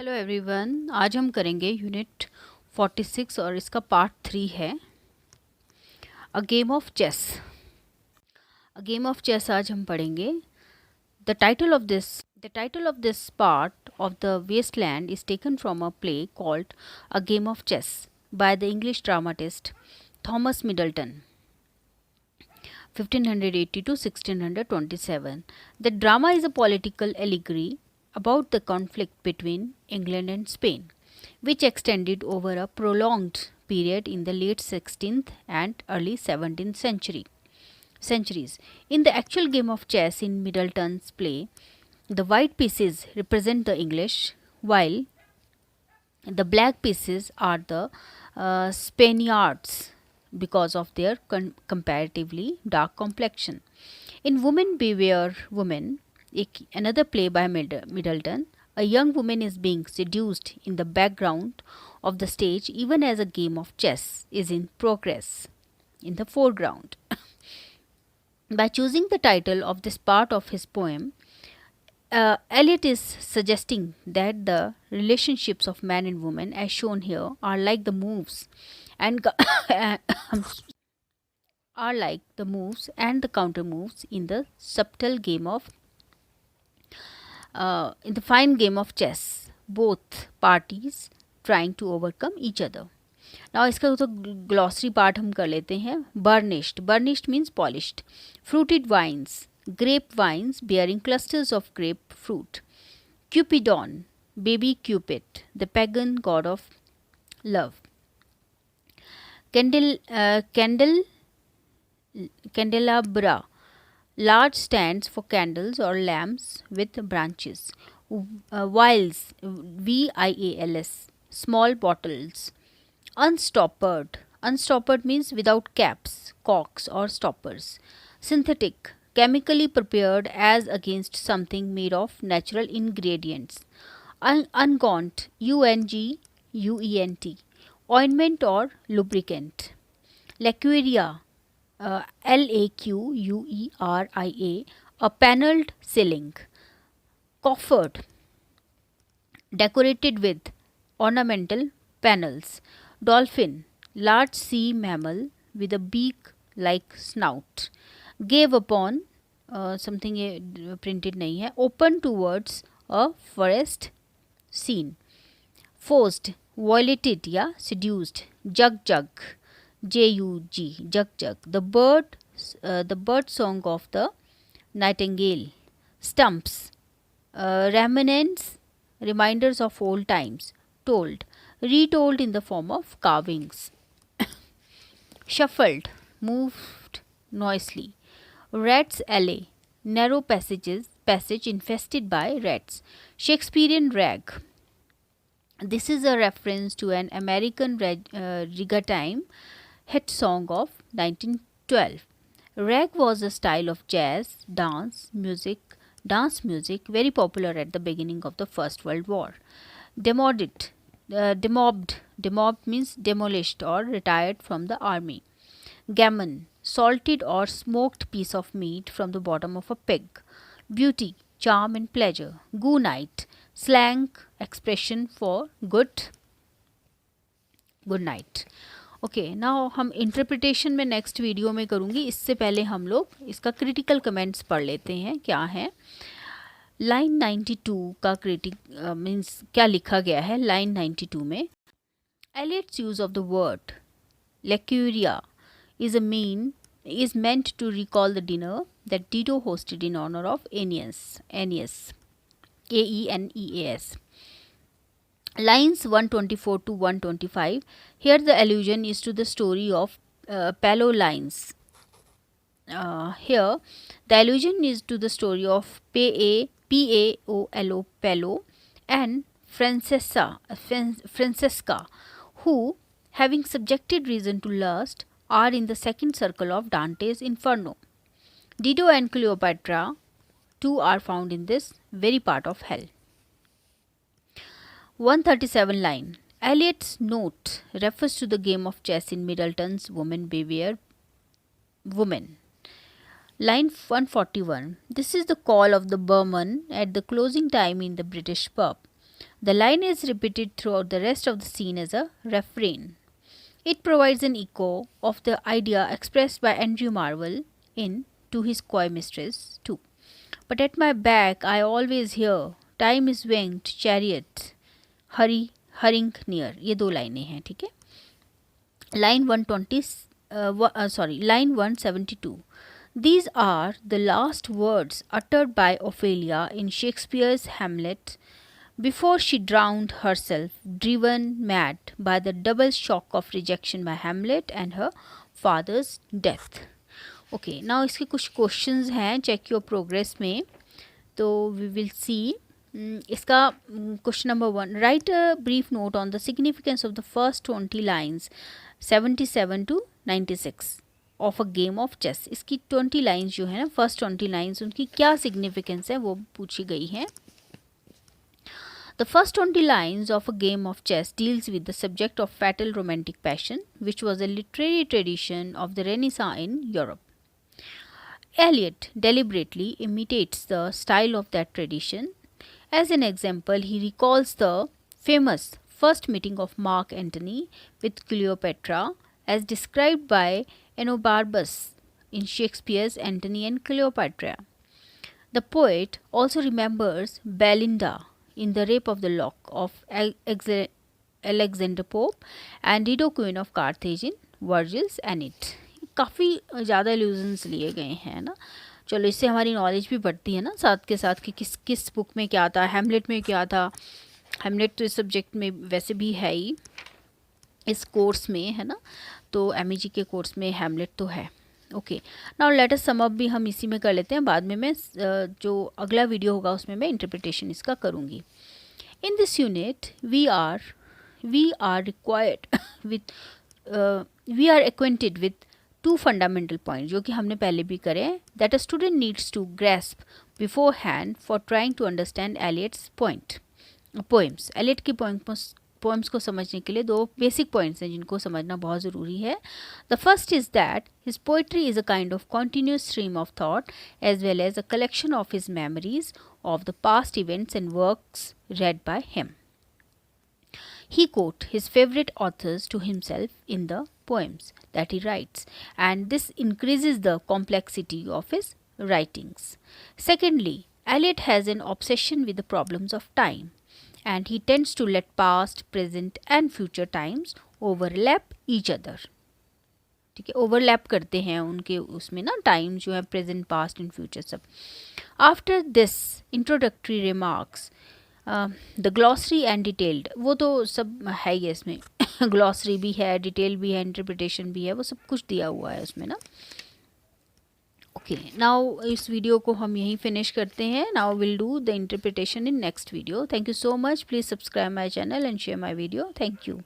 Hello everyone, आज हम करेंगे यूनिट 46 और इसका पार्ट 3 है a game of chess. A game of chess आज हम पढ़ेंगे। The title of this part of the Waste Land is taken from a play called a game of chess by the English dramatist Thomas Middleton 1580 to 1627. The drama is a political allegory about the conflict between England and Spain, which extended over a prolonged period in the late 16th and early 17th centuries. In the actual game of chess in Middleton's play, the white pieces represent the English, while the black pieces are the Spaniards because of their comparatively dark complexion. In Woman Beware Woman, another play by Middleton, a young woman is being seduced in the background of the stage even as a game of chess is in progress in the foreground. By choosing the title of this part of his poem, Eliot is suggesting that the relationships of man and woman, as shown here, are like the moves and are like the moves and the counter moves in the subtle game of in the fine game of chess, both parties trying to overcome each other. Now इसका तो glossary part हम कर लेते हैं. Burnished means polished. Fruited wines, grape vines bearing clusters of grapefruit. Cupidon, baby Cupid, the pagan god of love. Candelabra, large stands for candles or lamps with branches. Vials, VIALS, small bottles. Unstoppered means without caps, corks or stoppers. Synthetic, chemically prepared as against something made of natural ingredients. Ungaunt, UNGUENT, ointment or lubricant. Laqueria, LAQUERIA, a panelled ceiling. Coffered, decorated with ornamental panels. Dolphin, large sea mammal with a beak like snout. Gave upon, something printed nahi hai, open towards a forest scene. Forced, violated या seduced. Jug, JUG, jug. The bird song of the nightingale. Stumps, remnants, reminders of old times. Told, retold in the form of carvings. Shuffled, moved noisily. Rats alley, narrow passage infested by rats. Shakespearean rag. This is a reference to an American ragtime hit song of 1912. Rag was a style of jazz, dance music, very popular at the beginning of the First World War. Demobbed means demolished or retired from the army. Gammon, salted or smoked piece of meat from the bottom of a pig. Beauty, charm and pleasure. Goo night, slang expression for good night. Okay, now हम interpretation में next video में करूँगी. इससे पहले हम लोग इसका critical comments पढ़ लेते हैं. क्या है लाइन 92 का मीन्स क्या लिखा गया है लाइन 92 में. Eliot's use of the word Lacuria is meant to recall the dinner that Dido hosted in honor of Aeneas, AENEAS. Lines 124 to 125. Here the allusion is to the story of Pallo. Here the allusion is to the story of Paolo Pello and Francesca, who, having subjected reason to lust, are in the second circle of Dante's Inferno. Dido and Cleopatra too are found in this very part of hell. 137 line. Eliot's note refers to the game of chess in Middleton's Woman Beware Woman. Line 141. This is the call of the barman at the closing time in the British pub. The line is repeated throughout the rest of the scene as a refrain. It provides an echo of the idea expressed by Andrew Marvell in To His Coy Mistress too. But at my back I always hear, time is winged chariot, hurrying near. ये दो लाइनें हैं, ठीक है. Line 172. These are the last words uttered by Ophelia in Shakespeare's Hamlet before she drowned herself, driven mad by the double shock of rejection by Hamlet and her father's death. Okay, now इसके कुछ questions हैं, check your progress में. तो we will see. इसका question number 1. Write a brief note on the significance of the first 20 lines 77 to 96 of a game of chess. इसकी 20 lines जो है ना, first 20 lines, उनकी क्या significance है वो पूछी गई है. The first 20 lines of a game of chess deals with the subject of fatal romantic passion, which was a literary tradition of the Renaissance in Europe. Eliot deliberately imitates the style of that tradition. As an example, he recalls the famous first meeting of Mark Antony with Cleopatra as described by Enobarbus in Shakespeare's Antony and Cleopatra. The poet also remembers Belinda in The Rape of the Lock of Alexander Pope and Dido Queen of Carthage in Virgil's Aeneid. काफ़ी ज़्यादा illusions लिए गए हैं ना. चलो, इससे हमारी knowledge भी बढ़ती है ना साथ के साथ कि किस बुक में क्या था, हैमलेट में क्या था. हैमलेट तो इस सब्जेक्ट में वैसे भी है ही, इस कोर्स में है ना, तो एमईजी के कोर्स में हैमलेट तो है. Okay, now let us sum up भी हम इसी में कर लेते हैं. बाद में मैं जो अगला वीडियो होगा उसमें मैं इंटरप्रिटेशन इसका करूँगी. In this unit we are acquainted with two fundamental point जो कि हमने पहले भी करे हैं. That a student needs to grasp beforehand for trying to understand Eliot's poems. Eliot की पोएम्स को समझने के लिए दो बेसिक पॉइंट्स हैं जिनको समझना बहुत ज़रूरी है. The first is that his poetry is a kind of continuous stream of thought as well as a collection of his memories of the past events and works read by him. He quotes his favorite authors to himself in the poems that he writes, and this increases the complexity of his writings. Secondly, Eliot has an obsession with the problems of time, and he tends to let past, present and future times overlap each other. ठीक है, overlap करते हैं उनके उसमें ना, time जो है present, past and future सब. After this introductory remarks the glossary and detailed, वो तो सब है ही इसमें. ग्लॉसरी भी है, डिटेल भी है, इंटरप्रिटेशन भी है, वो सब कुछ दिया हुआ है उसमें ना. ओके, नाउ इस वीडियो को हम यहीं फिनिश करते हैं. Now will do the interpretation in next video. Thank you so much. Please subscribe my channel and share my video. Thank you.